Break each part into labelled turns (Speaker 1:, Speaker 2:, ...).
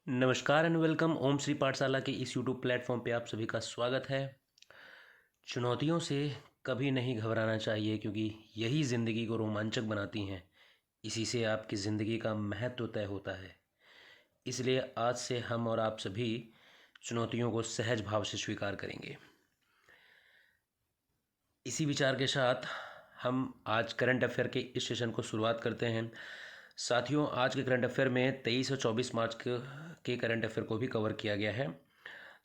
Speaker 1: नमस्कार and welcome ओम श्री पाठशाला के इस यूट्यूब प्लेटफॉर्म पे आप सभी का स्वागत है। चुनौतियों से कभी नहीं घबराना चाहिए क्योंकि यही ज़िंदगी को रोमांचक बनाती हैं। इसी से आपकी ज़िंदगी का महत्व तय होता है। इसलिए आज से हम और आप सभी चुनौतियों को सहज भाव से स्वीकार करेंगे। इसी विचार के साथ हम आज करंट अफेयर के इस सेशन को शुरुआत करते हैं। साथियों, आज के करंट अफेयर में 23 और 24 मार्च के करंट अफेयर को भी कवर किया गया है।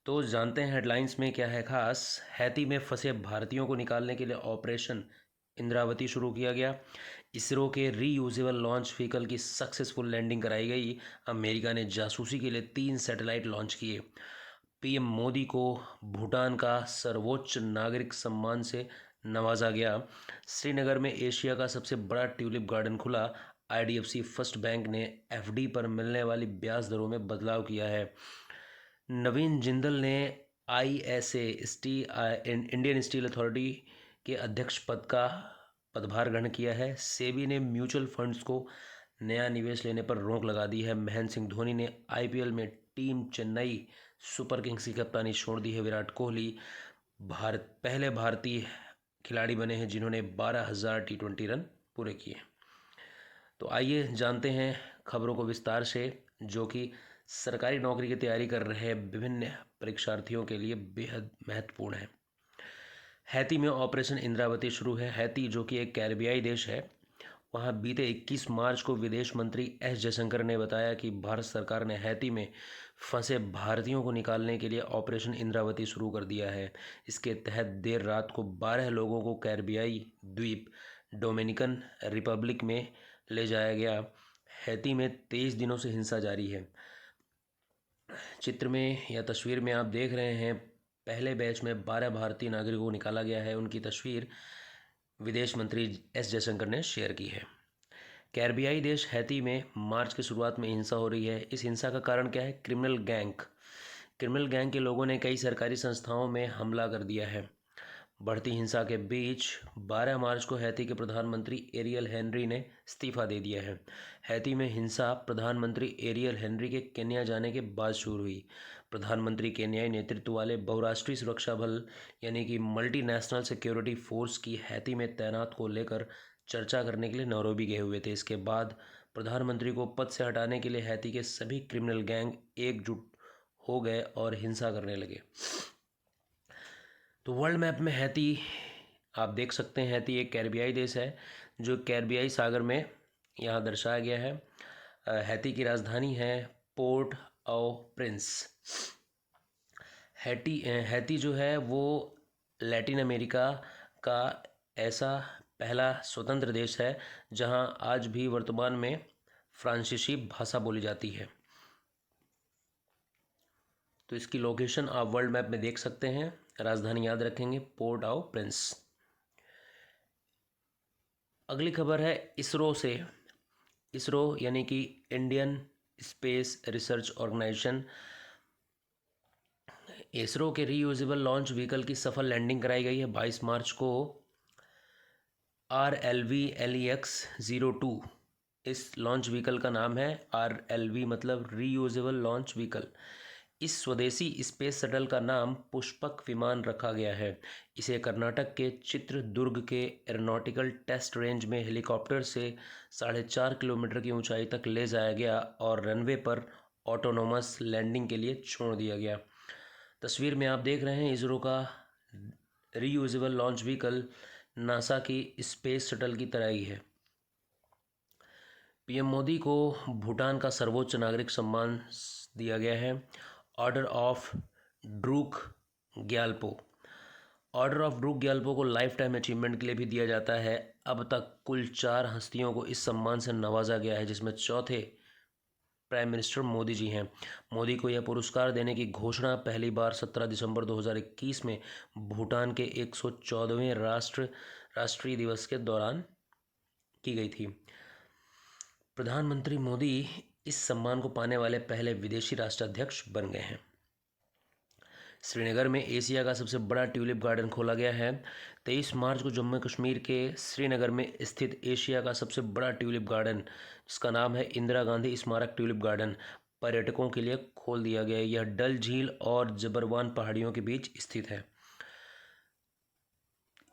Speaker 1: तो जानते हैं हेडलाइंस में क्या है खास। हैती में फंसे भारतीयों को निकालने के लिए ऑपरेशन इंद्रावती शुरू किया गया। इसरो के रीयूजेबल लॉन्च व्हीकल की सक्सेसफुल लैंडिंग कराई गई। अमेरिका ने जासूसी के लिए 3 सैटेलाइट लॉन्च किए। पीएम मोदी को भूटान का सर्वोच्च नागरिक सम्मान से नवाजा गया। श्रीनगर में एशिया का सबसे बड़ा ट्यूलिप गार्डन खुला। आईडीएफसी फर्स्ट बैंक ने एफडी पर मिलने वाली ब्याज दरों में बदलाव किया है। नवीन जिंदल ने आईएसए इंडियन स्टील अथॉरिटी के अध्यक्ष पद का पदभार ग्रहण किया है। सेबी ने म्यूचुअल फंड्स को नया निवेश लेने पर रोक लगा दी है। महेंद्र सिंह धोनी ने आईपीएल में टीम चेन्नई सुपर किंग्स की कप्तानी छोड़ दी है। विराट कोहली पहले भारतीय खिलाड़ी बने हैं जिन्होंने 12,000 टी20 रन पूरे किए। तो आइए जानते हैं खबरों को विस्तार से, जो कि सरकारी नौकरी की तैयारी कर रहे विभिन्न परीक्षार्थियों के लिए बेहद महत्वपूर्ण है। हैती में ऑपरेशन इंद्रावती शुरू है। हैती, जो कि एक कैरिबियाई देश है, वहां बीते 21 मार्च को विदेश मंत्री एस जयशंकर ने बताया कि भारत सरकार ने हैती में फंसे भारतीयों को निकालने के लिए ऑपरेशन इंद्रावती शुरू कर दिया है। इसके तहत देर रात को 12 लोगों को कैरिबियाई द्वीप डोमिनिकन रिपब्लिक में ले जाया गया। हैती में 23 दिनों से हिंसा जारी है। चित्र में या तस्वीर में आप देख रहे हैं, पहले बैच में 12 भारतीय नागरिकों को निकाला गया है। उनकी तस्वीर विदेश मंत्री एस जयशंकर ने शेयर की है। कैरिबियाई देश हैती में मार्च की शुरुआत में हिंसा हो रही है। इस हिंसा का कारण क्या है? क्रिमिनल गैंग के लोगों ने कई सरकारी संस्थाओं में हमला कर दिया है। बढ़ती हिंसा के बीच 12 मार्च को हैती के प्रधानमंत्री एरियल हेनरी ने इस्तीफा दे दिया है। हैती में हिंसा प्रधानमंत्री एरियल हेनरी के केन्या जाने के बाद शुरू हुई। प्रधानमंत्री केन्याई नेतृत्व वाले बहुराष्ट्रीय सुरक्षा बल यानी कि मल्टीनेशनल सिक्योरिटी फोर्स की हैती में तैनात को लेकर चर्चा करने के लिए नैरोबी गए हुए थे। इसके बाद प्रधानमंत्री को पद से हटाने के लिए हैती के सभी क्रिमिनल गैंग एकजुट हो गए और हिंसा करने लगे। तो वर्ल्ड मैप में हैती आप देख सकते हैं। हैती एक कैरिबियाई देश है जो कैरिबियाई सागर में यहाँ दर्शाया गया है। हैती की राजधानी है पोर्ट ऑ प्रिंस। हैती जो है वो लैटिन अमेरिका का ऐसा पहला स्वतंत्र देश है जहाँ आज भी वर्तमान में फ्रांसीसी भाषा बोली जाती है। तो इसकी लोकेशन आप वर्ल्ड मैप में देख सकते हैं। राजधानी याद रखेंगे, पोर्ट ऑ प्रिंस। अगली खबर है इसरो से। इसरो यानी कि Indian space research organisation, ISRO के रीयूजेबल लॉन्च व्हीकल की सफल लैंडिंग कराई गई है। 22 मार्च को RLV-LEX-02 इस लॉन्च व्हीकल का नाम है। RLV मतलब रीयूजेबल लॉन्च व्हीकल। इस स्वदेशी स्पेस शटल का नाम पुष्पक विमान रखा गया है। इसे कर्नाटक के चित्रदुर्ग के एरोनॉटिकल टेस्ट रेंज में हेलीकॉप्टर से 4.5 किलोमीटर की ऊंचाई तक ले जाया गया और रनवे पर ऑटोनोमस लैंडिंग के लिए छोड़ दिया गया। तस्वीर में आप देख रहे हैं इसरो का रीयूजेबल लॉन्च व्हीकल नासा की स्पेस शटल की तरह ही है। पीएम मोदी को भूटान का सर्वोच्च नागरिक सम्मान दिया गया है, order of Druk Gyalpo. Order of Druk Gyalpo को लाइफ टाइम अचीवमेंट के लिए भी दिया जाता है। अब तक कुल 4 हस्तियों को इस सम्मान से नवाजा गया है, जिसमें चौथे प्राइम मिनिस्टर मोदी जी हैं। मोदी को यह पुरस्कार देने की घोषणा पहली बार 17 दिसंबर 2021 में भूटान के 114वें राष्ट्रीय दिवस के दौरान की गई थी। प्रधानमंत्री मोदी इस सम्मान को पाने वाले पहले विदेशी राष्ट्राध्यक्ष बन गए हैं। श्रीनगर में एशिया का सबसे बड़ा ट्यूलिप गार्डन खोला गया है। 23 मार्च को जम्मू कश्मीर के श्रीनगर में स्थित एशिया का सबसे बड़ा ट्यूलिप गार्डन, जिसका नाम है इंदिरा गांधी स्मारक ट्यूलिप गार्डन, पर्यटकों के लिए खोल दिया गया है। यह डल झील और जबरवान पहाड़ियों के बीच स्थित है।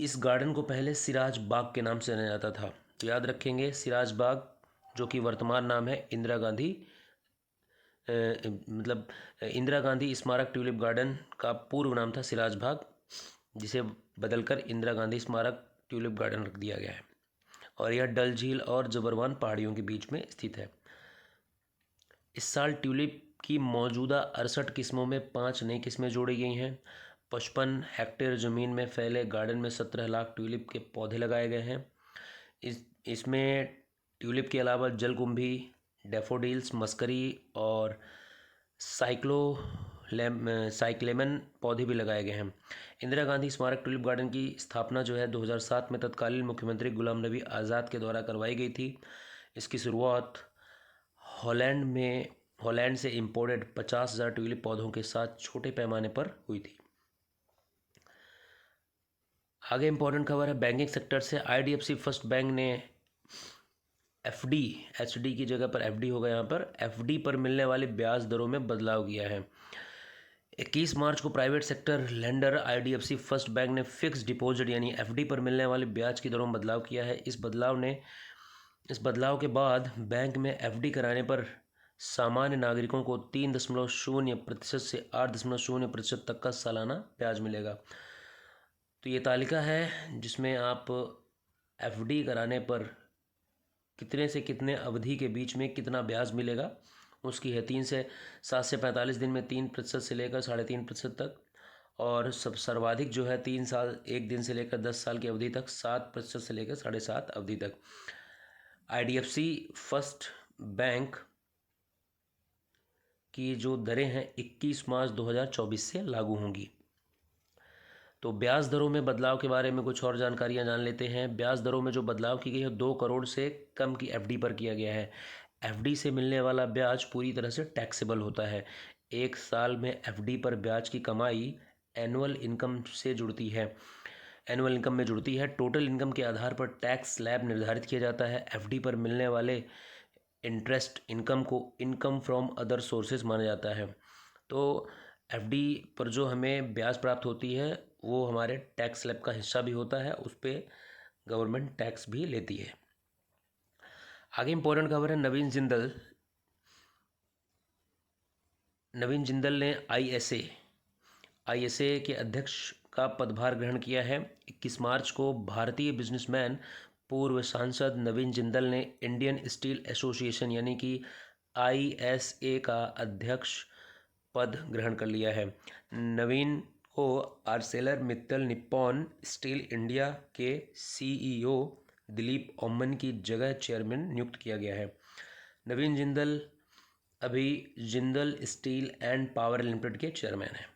Speaker 1: इस गार्डन को पहले सिराज बाग के नाम से जाना जाता था। तो याद रखेंगे, सिराज बाग जो कि वर्तमान नाम है इंदिरा गांधी मतलब इंदिरा गांधी स्मारक ट्यूलिप गार्डन का पूर्व नाम था सिराज बाग, जिसे बदलकर इंदिरा गांधी स्मारक ट्यूलिप गार्डन रख दिया गया है। और यह डल झील और जबरवान पहाड़ियों के बीच में स्थित है। इस साल ट्यूलिप की मौजूदा 68 किस्मों में 5 नई किस्में जोड़ी गई हैं। 55 हेक्टेयर ज़मीन में फैले गार्डन में 17 लाख ट्यूलिप के पौधे लगाए गए हैं। इसमें ट्यूलिप के अलावा जलकुंभी, डैफोडिल्स, मस्करी और साइक्लेमन पौधे भी लगाए गए हैं। इंदिरा गांधी स्मारक ट्यूलिप गार्डन की स्थापना जो है 2007 में तत्कालीन मुख्यमंत्री गुलाम नबी आज़ाद के द्वारा करवाई गई थी। इसकी शुरुआत हॉलैंड से इंपोर्टेड 50,000 ट्यूलिप पौधों के साथ छोटे पैमाने पर हुई थी। आगे इंपॉर्टेंट खबर है बैंकिंग सेक्टर से। IDFC फर्स्ट बैंक ने FD HD की जगह पर FD होगा, यहाँ पर FD पर मिलने वाली ब्याज दरों में बदलाव किया है। 21 मार्च को private sector lender IDFC first bank ने फिक्स डिपॉजिट यानी FD पर मिलने वाली ब्याज की दरों में बदलाव किया है। इस बदलाव के बाद बैंक में FD कराने पर सामान्य नागरिकों को 3.0% से 8.0% तक का सालाना ब्याज मिलेगा। तो ये तालिका है जिसमें आप FD कराने पर कितने से कितने अवधि के बीच में कितना ब्याज मिलेगा उसकी है। 7 से 45 दिन में 3% से लेकर 3.5% तक, और सर्वाधिक जो है 3 साल 1 दिन से लेकर 10 साल की अवधि तक 7% से लेकर 7.5 अवधि तक। IDFC फर्स्ट बैंक की जो दरें हैं 21 मार्च 2024 से लागू होंगी। तो ब्याज दरों में बदलाव के बारे में कुछ और जानकारियां जान लेते हैं। ब्याज दरों में जो बदलाव की गई है 2 करोड़ से कम की FD पर किया गया है। FD से मिलने वाला ब्याज पूरी तरह से टैक्सेबल होता है। 1 साल में FD पर ब्याज की कमाई एनुअल इनकम में जुड़ती है। टोटल इनकम के आधार पर टैक्स स्लैब निर्धारित किया जाता है। FD पर मिलने वाले इंटरेस्ट इनकम को इनकम फ्रॉम अदर सोर्सेज माना जाता है। तो FD पर जो हमें ब्याज प्राप्त होती है वो हमारे टैक्स स्लैब का हिस्सा भी होता है, उस पर गवर्नमेंट टैक्स भी लेती है। आगे इंपॉर्टेंट खबर है नवीन जिंदल ने ISA के अध्यक्ष का पदभार ग्रहण किया है। 21 मार्च को भारतीय बिजनेसमैन पूर्व सांसद नवीन जिंदल ने इंडियन स्टील एसोसिएशन यानी कि ISA का अध्यक्ष पद ग्रहण कर लिया है। नवीन को Arcelor Mittal Nippon steel India के CEO दिलीप ओमन की जगह चेयरमैन नियुक्त किया गया है। नवीन जिंदल अभी Jindal steel and power limited के चेयरमैन हैं।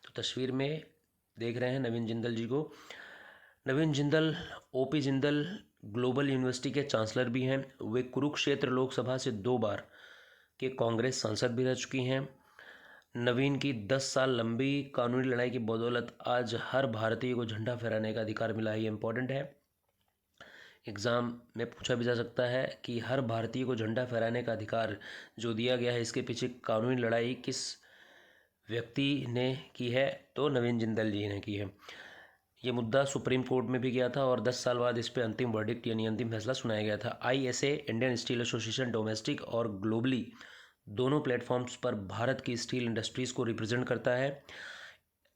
Speaker 1: तो तस्वीर में देख रहे हैं नवीन जिंदल जी को। Naveen Jindal OP Jindal global university के चांसलर भी हैं। वे कुरुक्षेत्र लोकसभा से 2 बार के कांग्रेस सांसद भी रह चुकी हैं। नवीन की 10 साल लंबी कानूनी लड़ाई की बदौलत आज हर भारतीय को झंडा फहराने का अधिकार मिला है। ये इम्पोर्टेंट है, एग्ज़ाम में पूछा भी जा सकता है कि हर भारतीय को झंडा फहराने का अधिकार जो दिया गया है इसके पीछे कानूनी लड़ाई किस व्यक्ति ने की है, तो नवीन जिंदल जी ने की है। ये मुद्दा सुप्रीम कोर्ट में भी गया था और 10 साल बाद इस पर अंतिम वर्डिक्ट यानी अंतिम फैसला सुनाया गया था। ISA Indian steel association domestic और ग्लोबली दोनों प्लेटफॉर्म्स पर भारत की स्टील इंडस्ट्रीज़ को रिप्रेजेंट करता है।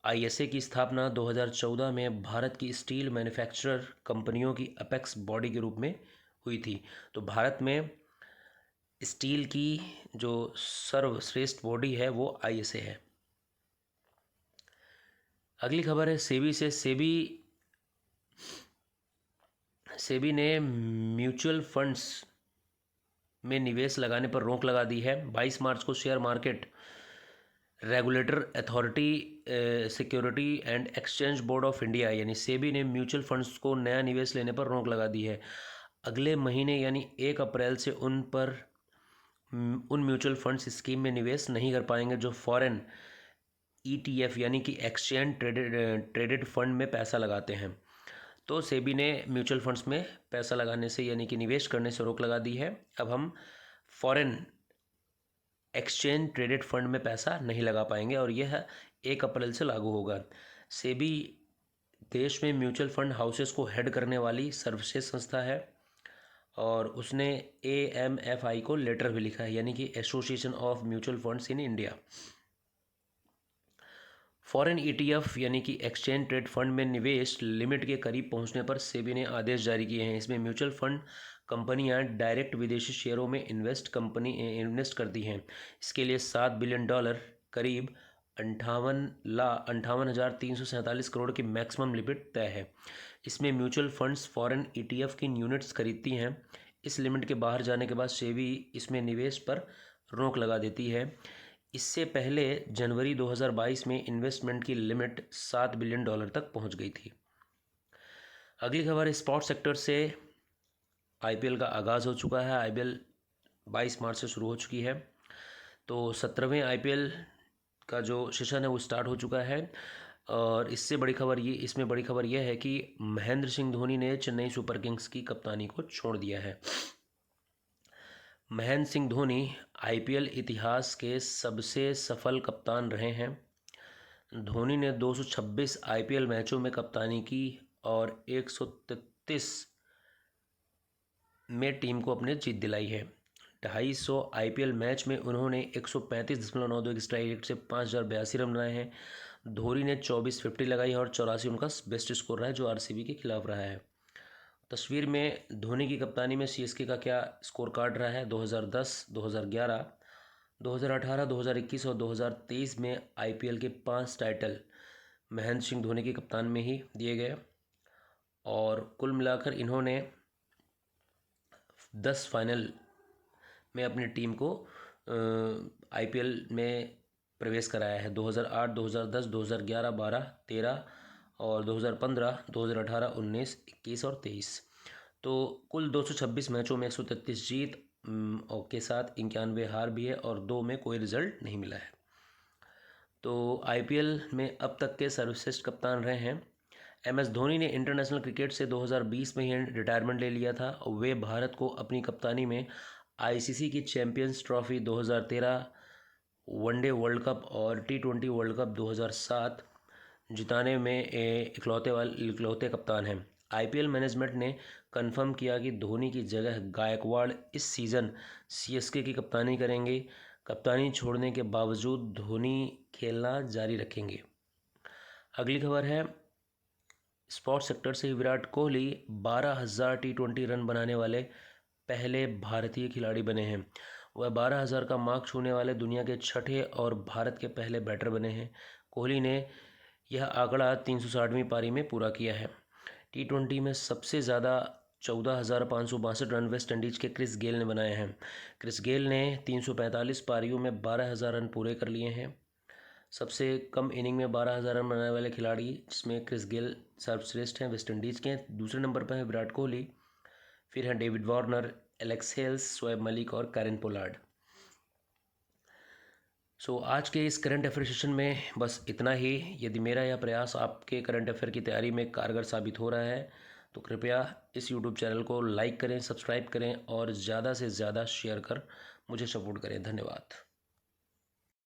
Speaker 1: ISA की स्थापना 2014 में भारत की स्टील मैन्युफैक्चरर कंपनियों की अपेक्स बॉडी के रूप में हुई थी। तो भारत में स्टील की जो सर्वश्रेष्ठ बॉडी है वो ISA है। अगली खबर है सेबी से। सेबी ने म्यूचुअल फंड्स में निवेश लगाने पर रोक लगा दी है। 22 मार्च को share market regulator authority security and exchange board of India यानी सेबी ने म्यूचुअल फंड्स को नया निवेश लेने पर रोक लगा दी है। अगले महीने यानी 1 अप्रैल से उन म्यूचुअल फंड्स स्कीम में निवेश नहीं कर पाएंगे जो फॉरेन ETF यानी कि एक्सचेंज ट्रेडेड फंड में पैसा लगाते हैं। तो सेबी ने म्यूचुअल फंड्स में पैसा लगाने से यानी कि निवेश करने से रोक लगा दी है। अब हम फॉरेन एक्सचेंज ट्रेडेड फंड में पैसा नहीं लगा पाएंगे और यह 1 अप्रैल से लागू होगा। सेबी देश में म्यूचुअल फंड हाउसेस को हेड करने वाली सर्वश्रेष्ठ संस्था है और उसने AMFI को लेटर भी लिखा है, यानी कि association of mutual funds in India. Foreign ETF यानी कि एक्सचेंज ट्रेड फंड में निवेश लिमिट के करीब पहुंचने पर सेबी ने आदेश जारी किए हैं। इसमें म्यूचुअल फंड कंपनियां डायरेक्ट विदेशी शेयरों में इन्वेस्ट करती हैं। इसके लिए $7 बिलियन करीब 58,347 करोड़ की मैक्सिमम लिमिट तय है। इसमें म्यूचुअल फंड्स फॉरेन ETF की यूनिट्स खरीदती हैं। इस लिमिट के बाहर जाने के बाद सेबी इसमें निवेश पर रोक लगा देती है। इससे पहले जनवरी 2022 में इन्वेस्टमेंट की लिमिट $7 बिलियन तक पहुंच गई थी। अगली खबर स्पोर्ट्स सेक्टर से IPL का आगाज़ हो चुका है। IPL 22 मार्च से शुरू हो चुकी है, तो 17वें IPL का जो सेशन है वो स्टार्ट हो चुका है। और इसमें बड़ी खबर यह है कि महेंद्र सिंह धोनी ने चेन्नई सुपर किंग्स की कप्तानी को छोड़ दिया है। महेंद्र सिंह धोनी IPL इतिहास के सबसे सफल कप्तान रहे हैं। धोनी ने 226 IPL मैचों में कप्तानी की और 133 में टीम को अपने जीत दिलाई है। 250 IPL मैच में उन्होंने 135.92 स्ट्राइक रेट से 5,082 रन बनाए हैं। धोनी ने 24 50 लगाई और 84 उनका बेस्ट स्कोर रहा है, जो RCB के खिलाफ रहा है। तस्वीर में धोनी की कप्तानी में CSK का क्या स्कोर कार्ड रहा है। 2010, 2011, 2018, 2021 और 2023 में IPL के 5 टाइटल महेंद्र सिंह धोनी की कप्तान में ही दिए गए और कुल मिलाकर इन्होंने 10 फाइनल में अपनी टीम को IPL में प्रवेश कराया है। 2008, 2010, 2011, 12, 13 और 2015, 2018, 19, 21 और 23। तो कुल 226 मैचों में 133 जीत और के साथ 91 हार भी है और 2 में कोई रिजल्ट नहीं मिला है। तो IPL में अब तक के सर्वश्रेष्ठ कप्तान रहे हैं। MS धोनी ने इंटरनेशनल क्रिकेट से 2020 में ही रिटायरमेंट ले लिया था और वे भारत को अपनी कप्तानी में ICC की champions trophy 2013, one day world cup और T20 वर्ल्ड कप 2007 जिताने में इकलौते कप्तान हैं। IPL मैनेजमेंट ने कंफर्म किया कि धोनी की जगह गायकवाड़ इस सीज़न CSK की कप्तानी करेंगे। कप्तानी छोड़ने के बावजूद धोनी खेलना जारी रखेंगे। अगली खबर है स्पोर्ट्स सेक्टर से। विराट कोहली 12,000 T20 रन बनाने वाले पहले भारतीय खिलाड़ी बने हैं। वह 12,000 का मार्क छूने वाले दुनिया के छठे और भारत के पहले बैटर बने हैं। कोहली ने यह आंकड़ा 360वीं पारी में पूरा किया है। T20 में सबसे ज़्यादा 14,562 रन वेस्ट इंडीज़ के क्रिस गेल ने बनाए हैं। क्रिस गेल ने 345 पारियों में 12,000 रन पूरे कर लिए हैं। सबसे कम इनिंग में 12,000 रन बनाने वाले खिलाड़ी जिसमें क्रिस गेल सर्वश्रेष्ठ हैं वेस्ट इंडीज़ के। दूसरे नंबर पर हैं विराट कोहली, फिर हैं David Warner, Alex Hales, Shoaib Malik और कैरन पोलार्ड। आज के इस करंट अफेयर सेशन में बस इतना ही। यदि मेरा यह प्रयास आपके करंट अफेयर की तैयारी में कारगर साबित हो रहा है तो कृपया इस YouTube चैनल को लाइक करें, सब्सक्राइब करें और ज़्यादा से ज़्यादा शेयर कर मुझे सपोर्ट करें। धन्यवाद।